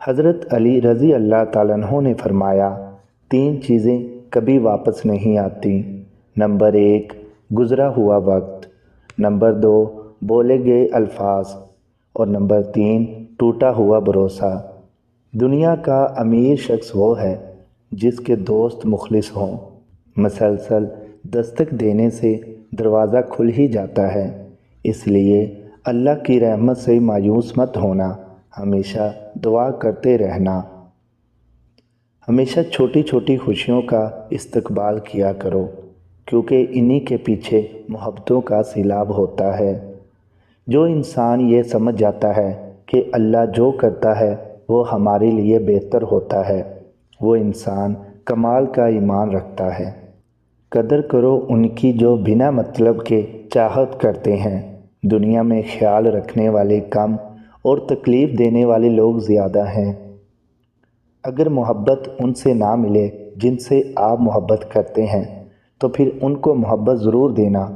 حضرت علی رضی اللہ تعالیٰ عنہ نے فرمایا، 3 چیزیں کبھی واپس نہیں آتی۔ نمبر 1 گزرا ہوا وقت، نمبر 2 بولے گئے الفاظ، اور نمبر 3 ٹوٹا ہوا بھروسہ۔ دنیا کا امیر شخص وہ ہے جس کے دوست مخلص ہوں۔ مسلسل دستک دینے سے دروازہ کھل ہی جاتا ہے، اس لیے اللہ کی رحمت سے مایوس مت ہونا، ہمیشہ دعا کرتے رہنا۔ ہمیشہ چھوٹی چھوٹی خوشیوں کا استقبال کیا کرو، کیونکہ انہی کے پیچھے محبتوں کا سیلاب ہوتا ہے۔ جو انسان یہ سمجھ جاتا ہے کہ اللہ جو کرتا ہے وہ ہمارے لیے بہتر ہوتا ہے، وہ انسان کمال کا ایمان رکھتا ہے۔ قدر کرو ان کی جو بنا مطلب کے چاہت کرتے ہیں۔ دنیا میں خیال رکھنے والے کم اور تکلیف دینے والے لوگ زیادہ ہیں۔ اگر محبت ان سے نہ ملے جن سے آپ محبت کرتے ہیں تو پھر ان کو محبت ضرور دینا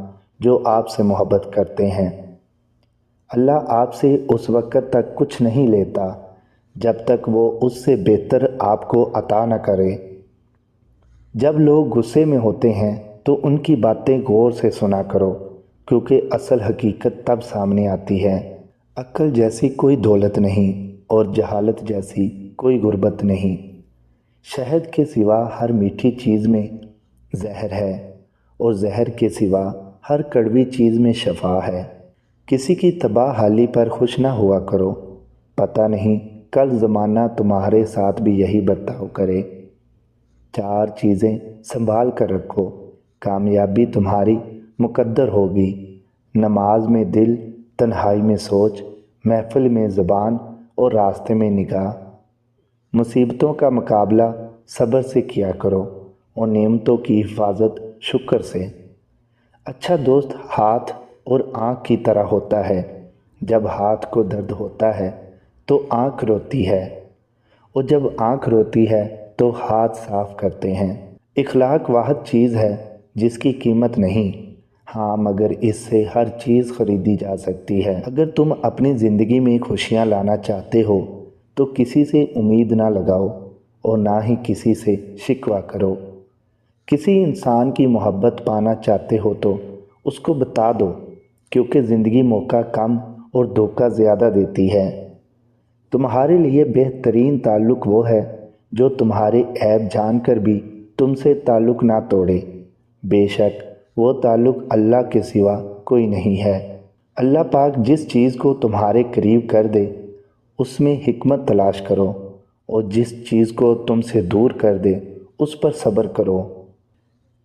جو آپ سے محبت کرتے ہیں۔ اللہ آپ سے اس وقت تک کچھ نہیں لیتا جب تک وہ اس سے بہتر آپ کو عطا نہ کرے۔ جب لوگ غصے میں ہوتے ہیں تو ان کی باتیں غور سے سنا کرو، کیونکہ اصل حقیقت تب سامنے آتی ہے۔ عقل جیسی کوئی دولت نہیں اور جہالت جیسی کوئی غربت نہیں۔ شہد کے سوا ہر میٹھی چیز میں زہر ہے، اور زہر کے سوا ہر کڑوی چیز میں شفا ہے۔ کسی کی تباہ حالی پر خوش نہ ہوا کرو، پتہ نہیں کل زمانہ تمہارے ساتھ بھی یہی برتاؤ کرے۔ 4 چیزیں سنبھال کر رکھو، کامیابی تمہاری مقدر ہوگی۔ نماز میں دل، تنہائی میں سوچ، محفل میں زبان اور راستے میں نگاہ۔ مصیبتوں کا مقابلہ صبر سے کیا کرو اور نعمتوں کی حفاظت شکر سے۔ اچھا دوست ہاتھ اور آنکھ کی طرح ہوتا ہے۔ جب ہاتھ کو درد ہوتا ہے تو آنکھ روتی ہے، اور جب آنکھ روتی ہے تو ہاتھ صاف کرتے ہیں۔ اخلاق واحد چیز ہے جس کی قیمت نہیں، ہاں مگر اس سے ہر چیز خریدی جا سکتی ہے۔ اگر تم اپنی زندگی میں خوشیاں لانا چاہتے ہو تو کسی سے امید نہ لگاؤ اور نہ ہی کسی سے شکوہ کرو۔ کسی انسان کی محبت پانا چاہتے ہو تو اس کو بتا دو، کیونکہ زندگی موقع کم اور دھوکہ زیادہ دیتی ہے۔ تمہارے لیے بہترین تعلق وہ ہے جو تمہارے عیب جان کر بھی تم سے تعلق نہ توڑے۔ بے شک وہ تعلق اللہ کے سوا کوئی نہیں ہے۔ اللہ پاک جس چیز کو تمہارے قریب کر دے اس میں حکمت تلاش کرو، اور جس چیز کو تم سے دور کر دے اس پر صبر کرو۔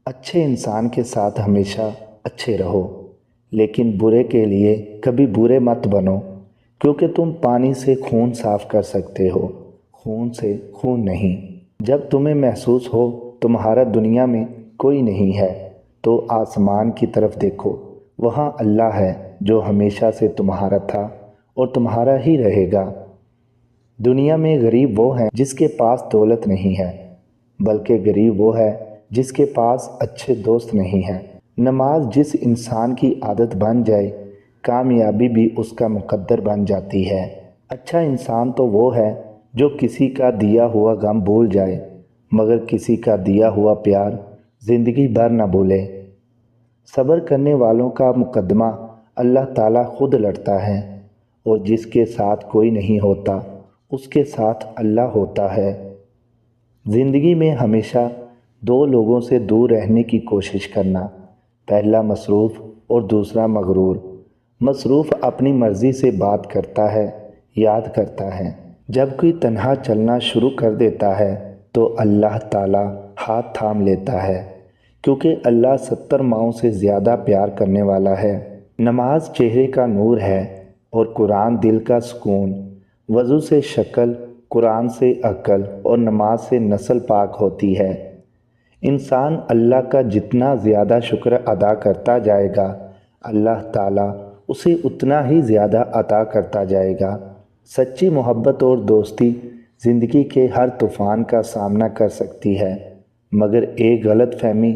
اچھے انسان کے ساتھ ہمیشہ اچھے رہو، لیکن برے کے لیے کبھی برے مت بنو، کیونکہ تم پانی سے خون صاف کر سکتے ہو، خون سے خون نہیں۔ جب تمہیں محسوس ہو تمہارا دنیا میں کوئی نہیں ہے تو آسمان کی طرف دیکھو، وہاں اللہ ہے جو ہمیشہ سے تمہارا تھا اور تمہارا ہی رہے گا۔ دنیا میں غریب وہ ہیں جس کے پاس دولت نہیں ہے، بلکہ غریب وہ ہے جس کے پاس اچھے دوست نہیں ہیں۔ نماز جس انسان کی عادت بن جائے، کامیابی بھی اس کا مقدر بن جاتی ہے۔ اچھا انسان تو وہ ہے جو کسی کا دیا ہوا غم بھول جائے، مگر کسی کا دیا ہوا پیار زندگی بھر نہ بھولے۔ صبر کرنے والوں کا مقدمہ اللہ تعالیٰ خود لڑتا ہے، اور جس کے ساتھ کوئی نہیں ہوتا اس کے ساتھ اللہ ہوتا ہے۔ زندگی میں ہمیشہ 2 لوگوں سے دور رہنے کی کوشش کرنا، پہلا مصروف اور دوسرا مغرور۔ مصروف اپنی مرضی سے بات کرتا ہے، یاد کرتا ہے۔ جب کوئی تنہا چلنا شروع کر دیتا ہے تو اللہ تعالیٰ ہاتھ تھام لیتا ہے، کیونکہ اللہ 70 ماؤں سے زیادہ پیار کرنے والا ہے۔ نماز چہرے کا نور ہے اور قرآن دل کا سکون۔ وضو سے شکل، قرآن سے عقل اور نماز سے نسل پاک ہوتی ہے۔ انسان اللہ کا جتنا زیادہ شکر ادا کرتا جائے گا، اللہ تعالیٰ اسے اتنا ہی زیادہ عطا کرتا جائے گا۔ سچی محبت اور دوستی زندگی کے ہر طوفان کا سامنا کر سکتی ہے، مگر ایک غلط فہمی